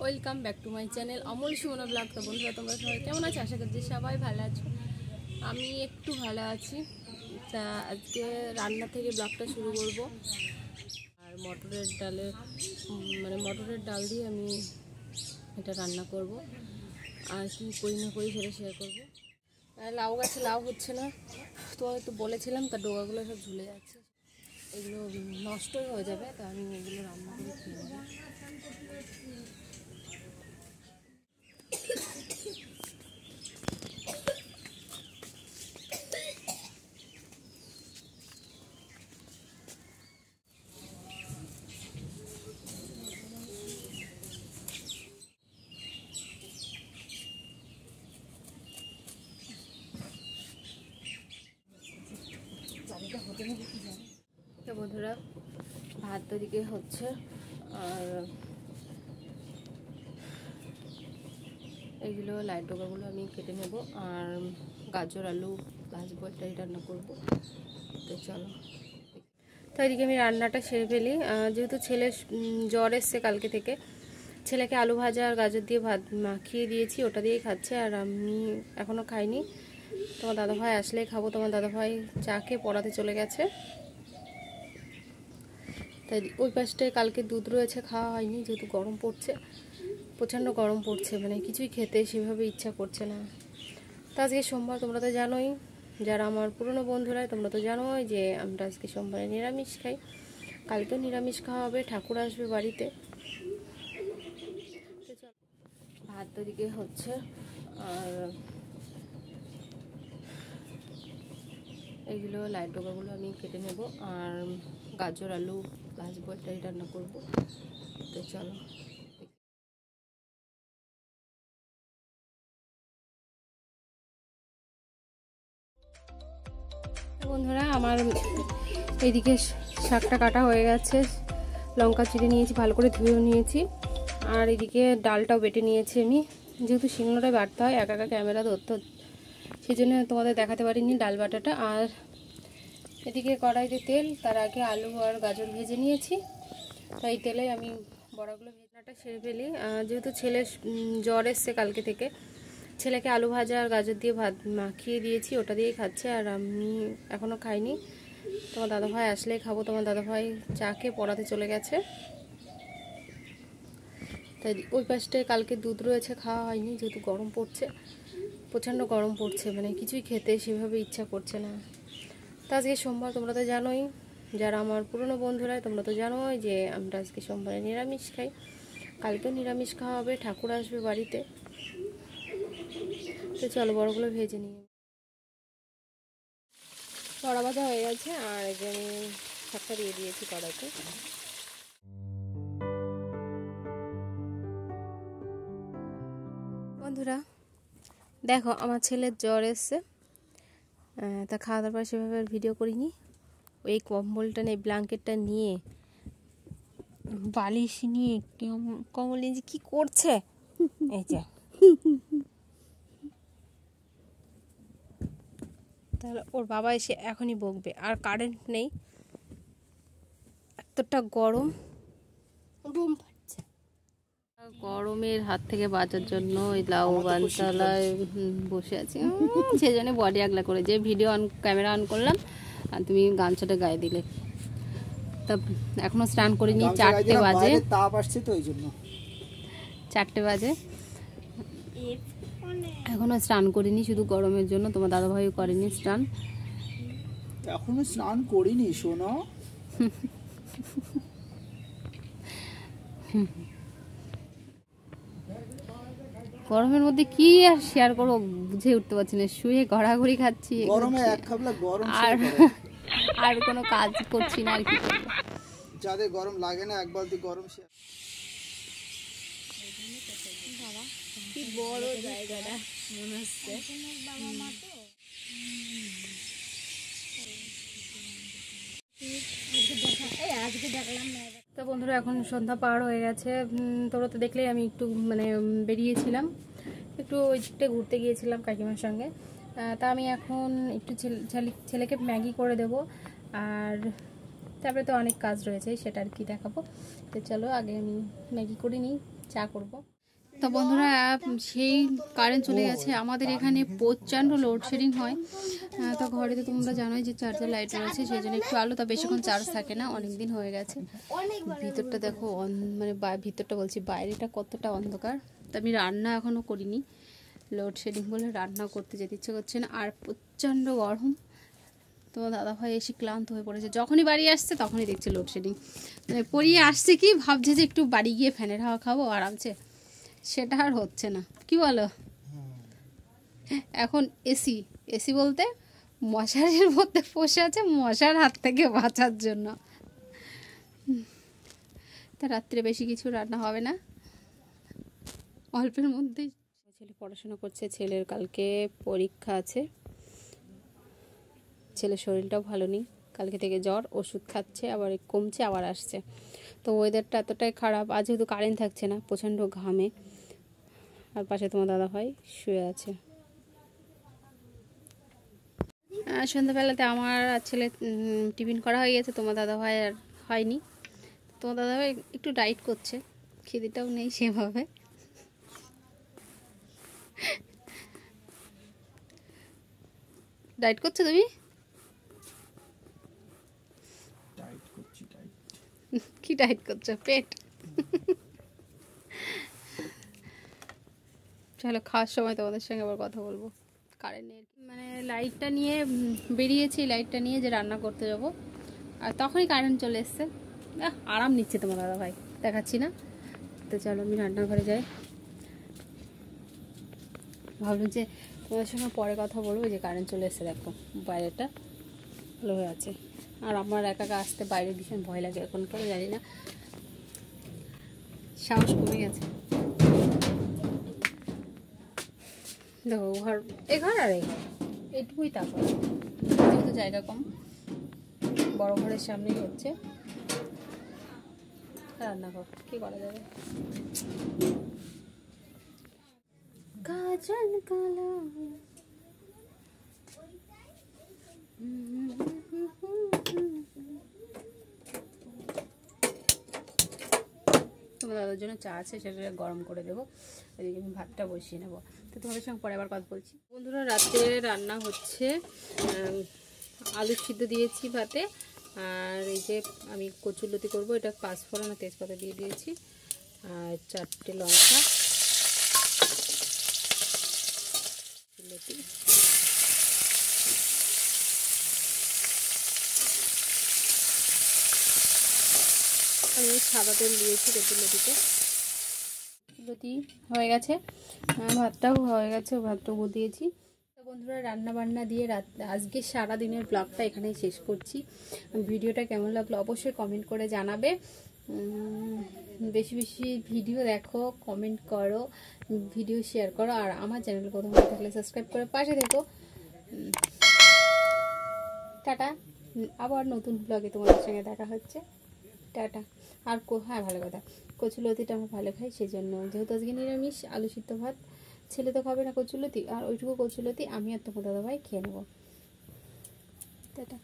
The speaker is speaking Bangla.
Welcome back to my channel Amal Sumana blog. তো বন্ধুরা, তোমরা সবাই কেমন আছো? আশা করছি সবাই ভালো আছো। আমি একটু ভালো আছি। তা আজকে রান্না থেকে ব্লগটা শুরু করব। আর মটরের ডাল দিয়ে আমি এটা রান্না করব। আর কি করি না করি সেটা শেয়ার করবো। আর লাউ গাছে লাউ হচ্ছে না, তোমাকে তো বলেছিলাম, তার ডোকাগুলো সব ঝুলে যাচ্ছে। এগুলো নষ্টই হয়ে যাবে, তা আমি এগুলো রান্না করে খেয়ে নেবো। তো বন্ধুরা, ভাত দিকে হচ্ছে, আর এগুলো লাইট ডোকাগুলো আমি কেটে নেব, আর গাজর আলু ভাজবো, এটাই রান্না করবো। তো চলো, তো এদিকে আমি রান্নাটা সেরে ফেলি। যেহেতু ছেলে জ্বর এসছে কালকে থেকে, ছেলেকে আলু ভাজা আর গাজর দিয়ে ভাত মাখিয়ে দিয়েছি, ওটা দিয়েই খাচ্ছে। আর আমি এখনও খাইনি, তোমার দাদাভাই আসলেই খাবো। তোমার দাদাভাই চা খেয়ে পড়াতে চলে গেছে। তাই ওই পাশটায় কালকে দুধ রয়েছে, খাওয়া হয়নি, যেহেতু গরম পড়ছে, প্রচণ্ড গরম পড়ছে, মানে কিছুই খেতে সেভাবে ইচ্ছা করছে না। তো আজকে সোমবার, তোমরা তো জানোই, যারা আমার পুরনো বন্ধুরা তোমরা তো জানোই যে আমরা আজকে সোমবারে নিরামিষ খাই। কালকেও নিরামিষ খাওয়া হবে, ঠাকুর আসবে বাড়িতে। ভাত দিকে হচ্ছে, আর এগুলো লাইট ডোকাগুলো আমি কেটে নেব, আর গাজর আলু ভাজবো, এটাই রান্না করব। তো চলো, বন্ধুরা আমার এইদিকে শাকটা কাটা হয়ে গেছে, লঙ্কা চিড়ে নিয়েছি, ভালো করে ধুয়েও নিয়েছি। আর এদিকে ডালটাও বেটে নিয়েছি আমি, যেহেতু শিলনোড়ায় বাটতে হয়, একা একা ক্যামেরা ধরতে, সেই জন্য তোমাদের দেখাতে পারিনি ডাল বাটাটা। আর এদিকে কড়াইতে তেল, তার আগে আলু আর গাজর ভেজে নিয়েছি, তাই তেলে আমি বড়াগুলো ভেজাটা সেরে ফেলি। যেহেতু ছেলে জ্বর এসছে কালকে থেকে, ছেলেকে আলু ভাজা আর গাজর দিয়ে ভাত মাখিয়ে দিয়েছি, ওটা দিয়েই খাচ্ছে। আর আমি এখনও খাইনি, তোমার দাদাভাই আসলেই খাবো। তোমার দাদাভাই চা খেয়ে পড়াতে চলে গেছে। তাই ওই পাশটায় কালকে দুধ রয়েছে, খাওয়া হয়নি, যেহেতু গরম পড়ছে, প্রচণ্ড গরম পড়ছে, মানে কিছুই খেতে সেভাবে ইচ্ছা করছে না। তো আজকে সোমবার, তোমরা তো জানোই, যারা আমার পুরনো বন্ধুরা তোমরা তো জানোই যে আমরা আজকে সোমবারে নিরামিষ খাই। কালকেও নিরামিষ খাওয়া হবে, ঠাকুর আসবে বাড়িতে। তো চলো, বড়গুলো ভেজে নিই। বড়া ভাজা হয়ে গেছে, আর এখানে শাকটা দিয়ে দিয়েছি কড়াইতে। বন্ধুরা দেখো, আমার ছেলের জ্বর এসছে, তা খাওয়া দাওয়ার পর সেভাবে আর ভিডিও করিনি। ওই কম্বলটা নিয়ে, ব্ল্যাঙ্কেটটা নিয়ে, বালিশ নিয়ে কম্বল নিয়ে যে কী করছে, এই যে তাহলে ওর বাবা এসে এখনই বকবে। আর কারেন্ট নেই, এতটা গরম, গরমের হাত থেকে বাঁচার জন্য ওই লাউ বানতলায় বসে আছি। সেই জন্য বডি আগলা করে যে ভিডিও ক্যামেরা অন করলাম, আর তুমি গামছাটা গায়ে দিলে। তা এখনো স্নান করিনি, 4টে বাজে, তাপ আসছে তো, ওই জন্য 4টে বাজে, এখনো স্নান করিনি, শুধু গরমের জন্য। তোমার দাদাভাইও করেনি স্নান, এখনো স্নান করিনি শোনো। গরমের মধ্যে কি আর শেয়ার করবো বুঝে উঠতে পারছি না, শুয়ে ঘোরাঘুরি খাচ্ছি, গরমে এক খাবলা গরম আর কোনো কাজ করছি না। আর কি করবো, যাদের গরম লাগে না, এক বালতি গরম শেয়ার। কি বড় জায়গাটা মনে হচ্ছে। তো বন্ধুরা, এখন সন্ধ্যা পার হয়ে গেছে। তোমরা তো দেখলেই আমি একটু বেরিয়েছিলাম, একটু ওই দিকটা ঘুরতে গিয়েছিলাম কাকিমার সঙ্গে। তা আমি এখন একটু ছেলেকে ম্যাগি করে দেব, আর তারপরে তো অনেক কাজ রয়েছে, সেটা আর কি দেখাবো। তো চলো, আগে আমি ম্যাগি করে নিই, চা করব। তো বন্ধুরা সেই কারেন্ট চলে গেছে, আমাদের এখানে প্রচণ্ড লোডশেডিং হয়। তো ঘরে তো তোমরা জানোই যে চার্জার লাইট রয়েছে, সেই জন্য একটু আলো, তা বেশিক্ষণ চার্জ থাকে না, অনেক দিন হয়ে গেছে। ভিতরটা দেখো, মানে ভিতরটা বলছি, বাইরেটা কতটা অন্ধকার। তো আমি রান্না এখনও করিনি, লোডশেডিং বলে রান্না করতে যেতে ইচ্ছে করছে না, আর প্রচণ্ড গরম। তোমার দাদাভাই এসে ক্লান্ত হয়ে পড়েছে, যখনই বাড়ি আসছে তখনই দেখছে লোডশেডিং। মানে পড়িয়ে আসছে কি ভাবছে যে একটু বাড়ি গিয়ে ফ্যানের হাওয়া খাবো আরামসে, সেটা আর হচ্ছে না। কি বলো? এখন এসি এসি বলতে মশারির মধ্যে বসে আছে মশার হাত থেকে বাঁচার জন্য। তা রাত্রে বেশি কিছু রান্না হবে না, অল্পের মধ্যেই। ছেলে পড়াশোনা করছে, ছেলের কালকে পরীক্ষা আছে। ছেলের শরীরটাও ভালো নেই, কালকে থেকে জ্বর, ওষুধ খাচ্ছে, আবার কমছে আবার আসছে। তো ওয়েদারটা এতটাই খারাপ, আজ যেহেতু কারেন্ট থাকছে না, প্রচণ্ড ঘামে। আর পাশে তোমার দাদাভাই শুয়ে আছে। সন্ধ্যাবেলাতে আমার আর ছেলে টিফিন করা হয়ে গেছে, তোমার দাদাভাই আর হয়নি। তোমার দাদাভাই একটু ডায়েট করছে, খিদেটাও নেই সেভাবে। ডায়েট করছো তুমি? কি ডায়েট করছো? পেট? চলো খাওয়ার সময় তোমাদের সঙ্গে আবার কথা বলবো। কারেন্টের মানে লাইটটা নিয়ে বেরিয়েছি, লাইটটা নিয়ে যে রান্না করতে যাব, আর তখনই কারেন্ট চলে এসছে। আরাম নিচ্ছে তোমার দাদা ভাই, দেখাচ্ছি না। তো চলো আমি রান্নাঘরে যাই। ভাবলাম যে তোমাদের সঙ্গে পরে কথা বলবো, যে কারেন্ট চলে এসছে, দেখো বাইরেটা ভালো হয়ে আছে। আর আমার একা একা আসতে বাইরে ভীষণ ভয় লাগে, এখন কেন জানি না, সাহস কমে গেছে। দেখো ঘর, এ ঘর আর এই ঘর এটুকুই, তারপর যেহেতু জায়গা কম, বড় ঘরের সামনেই হচ্ছে রান্নাঘর, কি করা যাবে। কাজল কালা তোমার দাদার জন্য চা আছে, সেটা গরম করে দেবো। এদিকে আমি ভাতটা বসিয়ে নেবো। তো তোমাদের সঙ্গে পরে আবার কথা বলছি। বন্ধুরা রাতে রান্না হচ্ছে, আলু সিদ্ধ দিয়েছি ভাতে, আর এই যে আমি কচুরলতি করবো, এটা পাঁচফোড়ন আর তেজপাতা দিয়ে দিয়েছি, আর 4টে লঙ্কা, লতি, আমি সাদা তেল দিয়েছি কচুরলতিতে। লতি হয়ে গেছে, ভাতটাও হয়ে গেছে, ভাতটাও দিয়েছি। তো বন্ধুরা রান্না বান্না দিয়ে আজকে সারা দিনের ব্লগটা এখানেই শেষ করছি। ভিডিওটা কেমন লাগলো অবশ্যই কমেন্ট করে জানাবে। বেশি বেশি ভিডিও দেখো, কমেন্ট করো, ভিডিও শেয়ার করো, আর আমার চ্যানেল প্রথম থাকলে সাবস্ক্রাইব করে পাশে থেকো। টাটা, আবার নতুন ব্লগে তোমাদের সঙ্গে দেখা হচ্ছে। টাটা। আর হ্যাঁ ভালো কথা, কচুলতিটা আমি ভালো খাই, সেই জন্য, যেহেতু আজকে নিরামিষ, আলু সিদ্ধ ভাত, ছেলে তো খাবে না কচুলতি, আর ওইটুকু কচুলতি আমি আর তোমার দাদাভাই খেয়ে নেবো। টাটা।